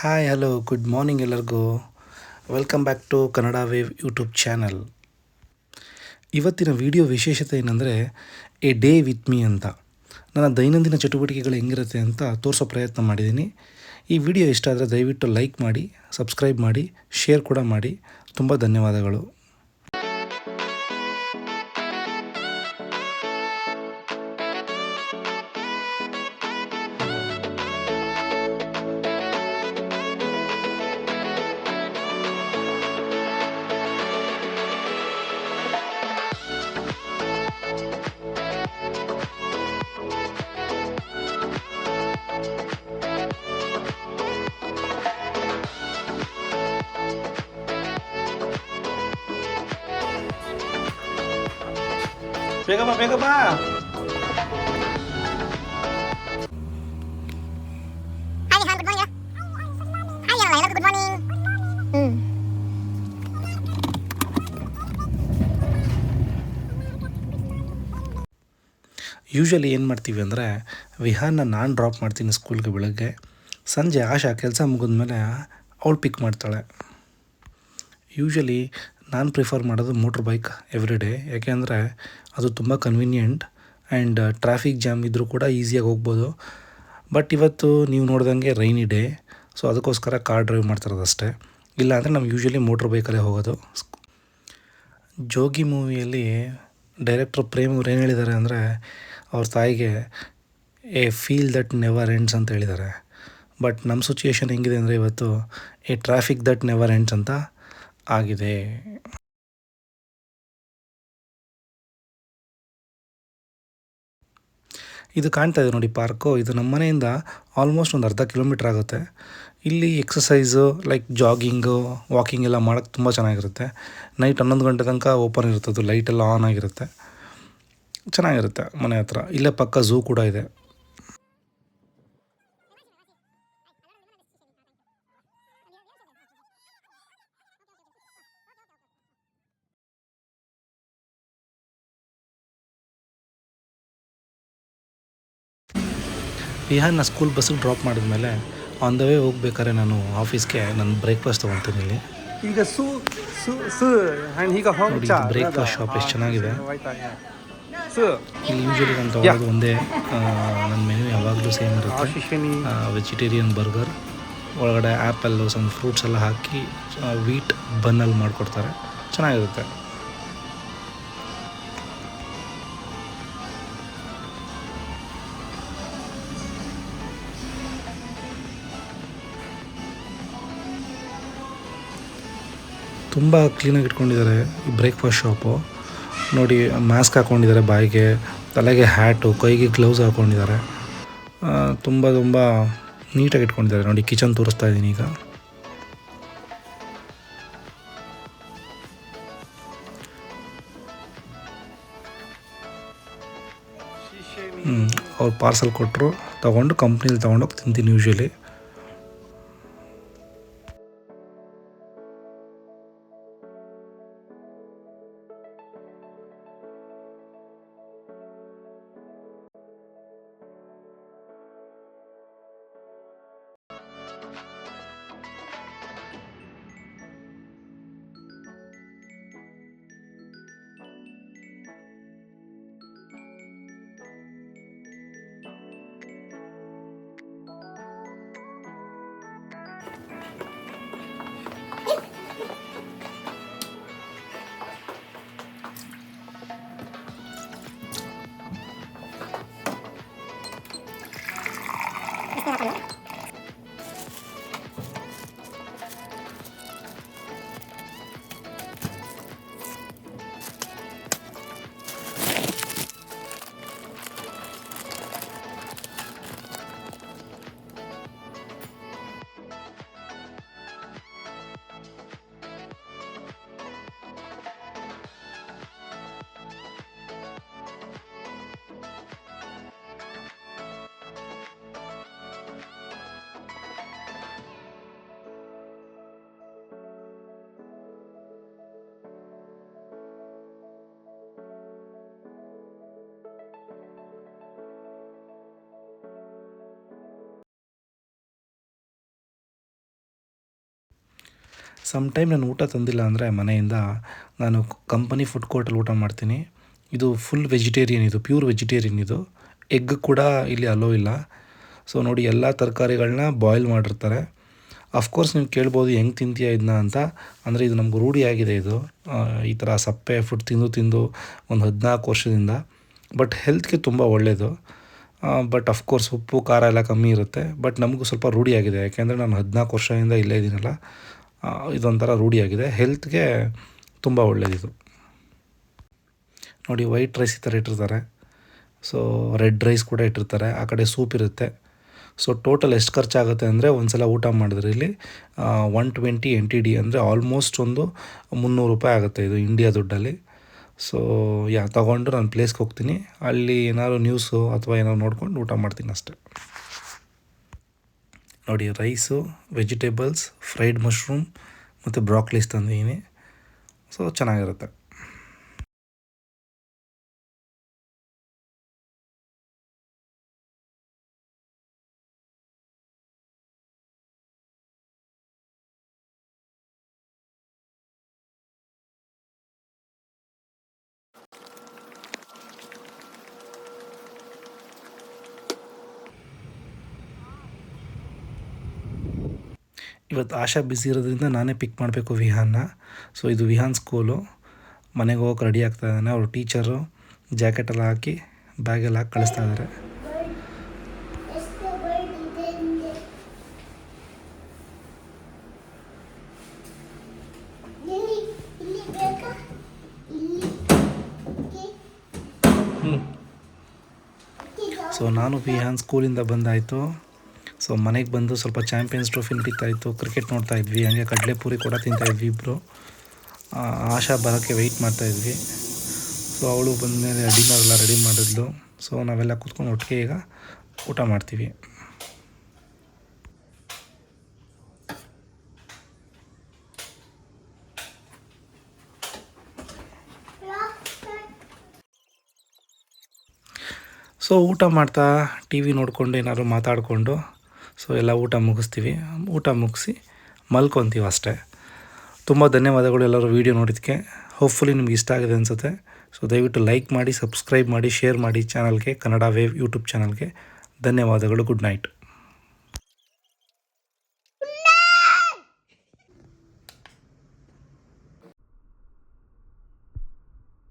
Hi hello good morning ಎಲ್ಲರಿಗೂ. Welcome back to Kannada wave YouTube channel. ಇವತ್ತಿನ video ವಿಶೇಷತೆ ಏನಂದರೆ ಎ ಡೇ ವಿತ್ ಮೀ ಅಂತ. ನನ್ನ ದೈನಂದಿನ ಚಟುವಟಿಕೆಗಳು ಹೆಂಗಿರುತ್ತೆ ಅಂತ ತೋರಿಸೋ ಪ್ರಯತ್ನ ಮಾಡಿದ್ದೀನಿ. ಈ ವಿಡಿಯೋ ಇಷ್ಟ ಆದರೆ ದಯವಿಟ್ಟು ಲೈಕ್ ಮಾಡಿ, ಸಬ್ಸ್ಕ್ರೈಬ್ ಮಾಡಿ, ಶೇರ್ ಕೂಡ ಮಾಡಿ. ತುಂಬ ಧನ್ಯವಾದಗಳು. ಬೇಗ ಬಾ ಬೇಗ ಬಾ. Hi Nihan, good morning ya. Hi Yana, good morning. Usually ಏನು ಮಾಡ್ತೀವಿ ಅಂದರೆ ವಿಹಾನ್ನ ನಾನು ಡ್ರಾಪ್ ಮಾಡ್ತೀನಿ ಸ್ಕೂಲ್ಗೆ ಬೆಳಗ್ಗೆ. ಸಂಜೆ ಆಶಾ ಕೆಲಸ ಮುಗಿದ್ಮೇಲೆ ಅವಳು ಪಿಕ್ ಮಾಡ್ತಾಳೆ. ಯೂಶ್ವಲಿ ನಾನು ಪ್ರಿಫರ್ ಮಾಡೋದು ಮೋಟ್ರ್ ಬೈಕ್ ಎವ್ರಿ ಡೇ, ಯಾಕೆಂದರೆ ಅದು ತುಂಬ ಕನ್ವೀನಿಯೆಂಟ್ ಆ್ಯಂಡ್ ಟ್ರಾಫಿಕ್ ಜಾಮ್ ಇದ್ದರೂ ಕೂಡ ಈಸಿಯಾಗಿ ಹೋಗ್ಬೋದು. ಬಟ್ ಇವತ್ತು ನೀವು ನೋಡ್ದಂಗೆ ರೈನಿ ಡೇ, ಸೊ ಅದಕ್ಕೋಸ್ಕರ ಕಾರ್ ಡ್ರೈವ್ ಮಾಡ್ತಿರೋದಷ್ಟೇ. ಇಲ್ಲ ಅಂದರೆ ನಾವು ಯೂಶ್ವಲಿ ಮೋಟ್ರ್ ಬೈಕಲ್ಲೇ ಹೋಗೋದು. ಜೋಗಿ ಮೂವಿಯಲ್ಲಿ ಡೈರೆಕ್ಟ್ರ್ ಪ್ರೇಮ್ ಅವ್ರು ಏನು ಹೇಳಿದ್ದಾರೆ ಅಂದರೆ ಅವ್ರ ತಾಯಿಗೆ A feel that never ends ಅಂತ ಹೇಳಿದ್ದಾರೆ. ಬಟ್ ನಮ್ಮ ಸಿಚುಯೇಷನ್ ಹೆಂಗಿದೆ ಅಂದರೆ ಇವತ್ತು A traffic that never ends ಅಂತ ಆಗಿದೆ. ಇದು ಕಾಣ್ತಾ ಇದೆ ನೋಡಿ ಪಾರ್ಕು. ಇದು ನಮ್ಮ ಮನೆಯಿಂದ ಆಲ್ಮೋಸ್ಟ್ ಒಂದು ಅರ್ಧ ಕಿಲೋಮೀಟ್ರ್ ಆಗುತ್ತೆ. ಇಲ್ಲಿ ಎಕ್ಸಸೈಸು ಲೈಕ್ ಜಾಗಿಂಗು, ವಾಕಿಂಗ್ ಎಲ್ಲ ಮಾಡೋಕ್ಕೆ ತುಂಬ ಚೆನ್ನಾಗಿರುತ್ತೆ. ನೈಟ್ 11 ಗಂಟೆ ತನಕ ಓಪನ್ ಇರ್ತದೆ, ಲೈಟೆಲ್ಲ ಆನ್ ಆಗಿರುತ್ತೆ, ಚೆನ್ನಾಗಿರುತ್ತೆ ಮನೆ ಹತ್ರ. ಇಲ್ಲೇ ಪಕ್ಕ ಝೂ ಕೂಡ ಇದೆ. ವಿಹಾನ್ನ ಸ್ಕೂಲ್ ಬಸ್ಸಿಗೆ ಡ್ರಾಪ್ ಮಾಡಿದ್ಮೇಲೆ ಆನ್ ದ ವೇ ಹೋಗ್ಬೇಕಾದ್ರೆ ನಾನು ಆಫೀಸ್ಗೆ ನಾನು ಬ್ರೇಕ್ಫಾಸ್ಟ್ ತೊಗೊತೀನಿ ಇಲ್ಲಿ. ಈಗ ನೋಡಿ ಬ್ರೇಕ್ಫಾಸ್ಟ್ ಶಾಪ್ ಎಷ್ಟು ಚೆನ್ನಾಗಿದೆ. ಇಲ್ಲಿ ಯೂಶ್ವಲಿ ನಾನು ತೊಗೊಳೋದು ಒಂದೇ, ನನ್ನ ಮೆನು ಯಾವಾಗಲೂ ಸೇಮ್ ಇರುತ್ತೆ. ವೆಜಿಟೇರಿಯನ್ ಬರ್ಗರ್, ಒಳಗಡೆ ಆ್ಯಪಲ್ಲು ಸಮ್ ಫ್ರೂಟ್ಸ್ ಎಲ್ಲ ಹಾಕಿ ವೀಟ್ ಬನ್ನಲ್ಲಿ ಮಾಡಿಕೊಡ್ತಾರೆ, ಚೆನ್ನಾಗಿರುತ್ತೆ. ತುಂಬ ಕ್ಲೀನಾಗಿ ಇಟ್ಕೊಂಡಿದ್ದಾರೆ ಈ ಬ್ರೇಕ್ಫಾಸ್ಟ್ ಶಾಪು. ನೋಡಿ ಮಾಸ್ಕ್ ಹಾಕ್ಕೊಂಡಿದ್ದಾರೆ, ಬಾಯಿಗೆ, ತಲೆಗೆ ಹ್ಯಾಟು, ಕೈಗೆ ಗ್ಲೌಸ್ ಹಾಕ್ಕೊಂಡಿದ್ದಾರೆ. ತುಂಬ ತುಂಬ ನೀಟಾಗಿ ಇಟ್ಕೊಂಡಿದ್ದಾರೆ. ನೋಡಿ ಕಿಚನ್ ತೋರಿಸ್ತಾ ಇದ್ದೀನಿ ಈಗ. ಅವ್ರು ಪಾರ್ಸಲ್ ಕೊಟ್ಟರು, ತೊಗೊಂಡು ಕಂಪ್ನೀಲಿ ತೊಗೊಂಡೋಗಿ ತಿಂತೀನಿ ಯೂಶ್ವಲಿ. ಟೈಮ್ ನಾನು ಊಟ ತಂದಿಲ್ಲ ಅಂದರೆ ಮನೆಯಿಂದ ನಾನು ಕಂಪನಿ ಫುಡ್ ಕೋರ್ಟಲ್ಲಿ ಊಟ ಮಾಡ್ತೀನಿ. ಇದು ಫುಲ್ ವೆಜಿಟೇರಿಯನ್, ಇದು ಪ್ಯೂರ್ ವೆಜಿಟೇರಿಯನ್. ಇದು ಎಗ್ ಕೂಡ ಇಲ್ಲಿ ಅಲೋ ಇಲ್ಲ. ಸೊ ನೋಡಿ, ಎಲ್ಲ ತರಕಾರಿಗಳನ್ನ ಬಾಯ್ಲ್ ಮಾಡಿರ್ತಾರೆ. ಅಫ್ಕೋರ್ಸ್ ನೀವು ಕೇಳ್ಬೋದು ಹೆಂಗೆ ತಿಂತೀಯ ಇದನ್ನ ಅಂತ. ಅಂದರೆ ಇದು ನಮ್ಗೆ ರೂಢಿಯಾಗಿದೆ. ಇದು ಈ ಥರ ಸಪ್ಪೆ ಫುಡ್ ತಿಂದು ಒಂದು 14 ವರ್ಷದಿಂದ. ಬಟ್ ಹೆಲ್ತ್ಗೆ ತುಂಬ ಒಳ್ಳೆಯದು. ಬಟ್ ಅಫ್ಕೋರ್ಸ್ ಉಪ್ಪು ಖಾರ ಎಲ್ಲ ಕಮ್ಮಿ ಇರುತ್ತೆ. ಬಟ್ ನಮಗೂ ಸ್ವಲ್ಪ ರೂಢಿಯಾಗಿದೆ, ಯಾಕೆಂದರೆ ನಾನು 14 ವರ್ಷದಿಂದ ಇಲ್ಲೇ ಇದ್ದೀನಲ್ಲ. ಇದೊಂಥರ ರೂಢಿಯಾಗಿದೆ. ಹೆಲ್ತ್ಗೆ ತುಂಬ ಒಳ್ಳೆಯದಿದು. ನೋಡಿ, ವೈಟ್ ರೈಸ್ ಈ ಥರ ಇಟ್ಟಿರ್ತಾರೆ. ಸೊ ರೆಡ್ ರೈಸ್ ಕೂಡ ಇಟ್ಟಿರ್ತಾರೆ. ಆ ಕಡೆ ಸೂಪ್ ಇರುತ್ತೆ. ಸೊ ಟೋಟಲ್ ಎಷ್ಟು ಖರ್ಚಾಗುತ್ತೆ ಅಂದರೆ ಒಂದು ಸಲ ಊಟ ಮಾಡಿದ್ರೆ ಇಲ್ಲಿ 120 NTD ಅಂದರೆ ಆಲ್ಮೋಸ್ಟ್ ಒಂದು 300 ರೂಪಾಯಿ ಆಗುತ್ತೆ ಇದು ಇಂಡಿಯಾ ದುಡ್ಡಲ್ಲಿ. ಸೊ ತಗೊಂಡು ನಾನು ಪ್ಲೇಸ್ಗೆ ಹೋಗ್ತೀನಿ. ಅಲ್ಲಿ ಏನಾದ್ರು ನ್ಯೂಸು ಅಥವಾ ಏನಾದ್ರು ನೋಡ್ಕೊಂಡು ಊಟ ಮಾಡ್ತೀನಿ ಅಷ್ಟೆ. ನೋಡಿ, ರೈಸು, ವೆಜಿಟೇಬಲ್ಸ್, ಫ್ರೈಡ್ ಮಶ್ರೂಮ್ ಮತ್ತು ಬ್ರಾಕ್ಲೀಸ್ ತಂದಿದ್ದೀನಿ. ಸೊ ಚೆನ್ನಾಗಿರುತ್ತೆ. ಇವತ್ತು ಆಶಾ ಬ್ಯುಸಿ ಇರೋದ್ರಿಂದ ನಾನೇ ಪಿಕ್ ಮಾಡಬೇಕು ವಿಹಾನ್ನ. ಸೊ ಇದು ವಿಹಾನ್ ಸ್ಕೂಲು. ಮನೆಗೆ ಹೋಗೋಕೆ ರೆಡಿ ಆಗ್ತಾ ಇದ್ದಾನೆ. ಅವ್ರ ಟೀಚರು ಜಾಕೆಟೆಲ್ಲ ಹಾಕಿ ಬ್ಯಾಗೆಲ್ಲ ಹಾಕಿ ಕಳಿಸ್ತಾ ಇದ್ದಾರೆ. ಸೊ ನಾನು ವಿಹಾನ್ ಸ್ಕೂಲಿಂದ ಬಂದಾಯಿತು. ಸೊ ಮನೆಗೆ ಬಂದು ಸ್ವಲ್ಪ ಚಾಂಪಿಯನ್ಸ್ ಟ್ರೋಫಿ ನಡೀತಾ ಇತ್ತು, ಕ್ರಿಕೆಟ್ ನೋಡ್ತಾ ಇದ್ವಿ. ಹಂಗೆ ಕಡಲೆಪುರಿ ಕೂಡ ತಿಂತಾಯಿದ್ವಿ ಇಬ್ಬರು. ಆಶಾ ಬರೋಕ್ಕೆ ವೆಯ್ಟ್ ಮಾಡ್ತಾಯಿದ್ವಿ. ಸೊ ಅವಳು ಬಂದಮೇಲೆ ಡಿನ್ನರ್ ಎಲ್ಲ ರೆಡಿ ಮಾಡಿದ್ಲು. ಸೊ ನಾವೆಲ್ಲ ಕೂತ್ಕೊಂಡು ಒಟ್ಟಿಗೆ ಈಗ ಊಟ ಮಾಡ್ತೀವಿ. ಸೊ ಊಟ ಮಾಡ್ತಾ ಟಿ ವಿ ನೋಡಿಕೊಂಡು ಏನಾದ್ರು ಮಾತಾಡಿಕೊಂಡು ಸೊ ಎಲ್ಲ ಊಟ ಮುಗಿಸ್ತೀವಿ. ಊಟ ಮುಗಿಸಿ ಮಲ್ಕೊತೀವಿ ಅಷ್ಟೇ. ತುಂಬ ಧನ್ಯವಾದಗಳು ಎಲ್ಲರೂ ವೀಡಿಯೋ ನೋಡಿದ್ದಕ್ಕೆ. ಹೋಪ್ಫುಲಿ ನಿಮ್ಗೆ ಇಷ್ಟ ಆಗಿದೆ ಅನಿಸುತ್ತೆ. ಸೊ ದಯವಿಟ್ಟು ಲೈಕ್ ಮಾಡಿ, ಸಬ್ಸ್ಕ್ರೈಬ್ ಮಾಡಿ, ಶೇರ್ ಮಾಡಿ ಚಾನಲ್ಗೆ, ಕನ್ನಡ ವೇವ್ ಯೂಟ್ಯೂಬ್ ಚಾನಲ್ಗೆ. ಧನ್ಯವಾದಗಳು. Good night.